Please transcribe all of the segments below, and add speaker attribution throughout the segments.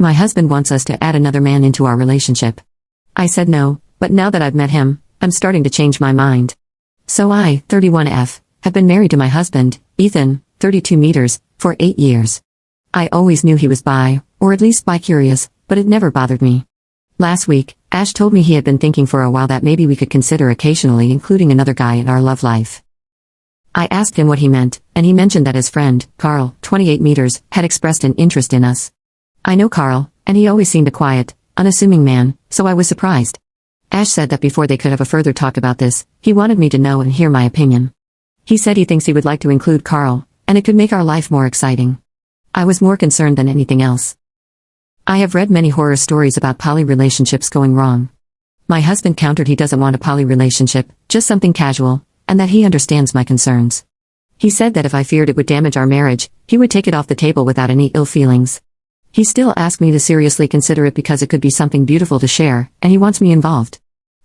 Speaker 1: My husband wants us to add another man into our relationship. I said no, but now that I've met him, I'm starting to change my mind. So I, 31F, have been married to my husband, Ethan, 32 meters, for 8 years. I always knew he was bi, or at least bi-curious, but it never bothered me. Last week, Ash told me he had been thinking for a while that maybe we could consider occasionally including another guy in our love life. I asked him what he meant, and he mentioned that his friend, Carl, 28 meters, had expressed an interest in us. I know Carl, and he always seemed a quiet, unassuming man, so I was surprised. Ash said that before they could have a further talk about this, he wanted me to know and hear my opinion. He said he thinks he would like to include Carl, and it could make our life more exciting. I was more concerned than anything else. I have read many horror stories about poly relationships going wrong. My husband countered he doesn't want a poly relationship, just something casual, and that he understands my concerns. He said that if I feared it would damage our marriage, he would take it off the table without any ill feelings. He still asked me to seriously consider it because it could be something beautiful to share, and he wants me involved.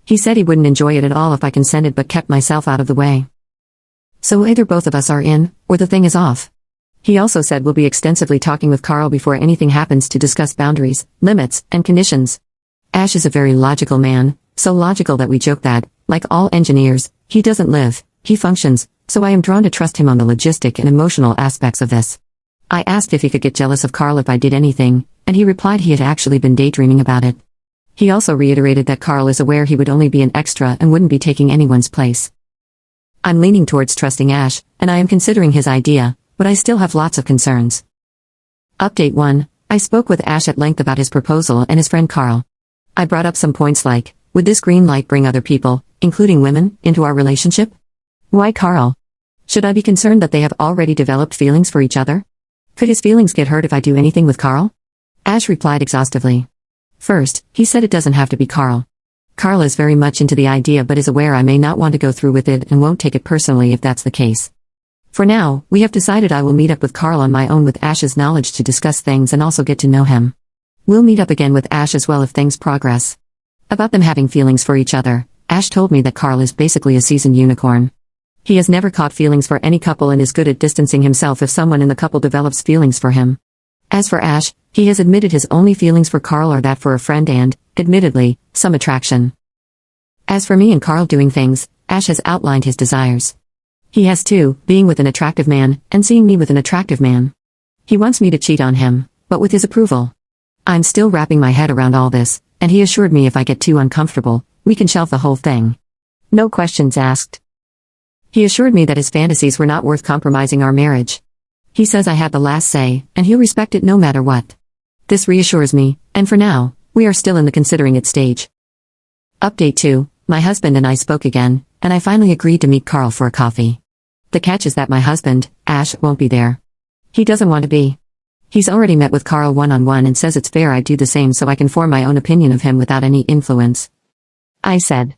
Speaker 1: He said he wouldn't enjoy it at all if I consented but kept myself out of the way. So either both of us are in, or the thing is off. He also said we'll be extensively talking with Carl before anything happens to discuss boundaries, limits, and conditions. Ash is a very logical man, so logical that we joke that, like all engineers, he doesn't live, he functions, so I am drawn to trust him on the logistic and emotional aspects of this. I asked if he could get jealous of Carl if I did anything, and he replied he had actually been daydreaming about it. He also reiterated that Carl is aware he would only be an extra and wouldn't be taking anyone's place. I'm leaning towards trusting Ash, and I am considering his idea, but I still have lots of concerns. Update 1. I spoke with Ash at length about his proposal and his friend Carl. I brought up some points like, would this green light bring other people, including women, into our relationship? Why Carl? Should I be concerned that they have already developed feelings for each other? Could his feelings get hurt if I do anything with Carl? Ash replied exhaustively. First, he said it doesn't have to be Carl. Carl is very much into the idea but is aware I may not want to go through with it and won't take it personally if that's the case. For now, we have decided I will meet up with Carl on my own with Ash's knowledge to discuss things and also get to know him. We'll meet up again with Ash as well if things progress. About them having feelings for each other, Ash told me that Carl is basically a seasoned unicorn. He has never caught feelings for any couple and is good at distancing himself if someone in the couple develops feelings for him. As for Ash, he has admitted his only feelings for Carl are that for a friend and, admittedly, some attraction. As for me and Carl doing things, Ash has outlined his desires. He has too, being with an attractive man, and seeing me with an attractive man. He wants me to cheat on him, but with his approval. I'm still wrapping my head around all this, and he assured me if I get too uncomfortable, we can shelve the whole thing. No questions asked. He assured me that his fantasies were not worth compromising our marriage. He says I have the last say, and he'll respect it no matter what. This reassures me, and for now, we are still in the considering it stage. Update 2. My husband and I spoke again, and I finally agreed to meet Carl for a coffee. The catch is that my husband, Ash, won't be there. He doesn't want to be. He's already met with Carl one-on-one and says it's fair I do the same so I can form my own opinion of him without any influence. I said,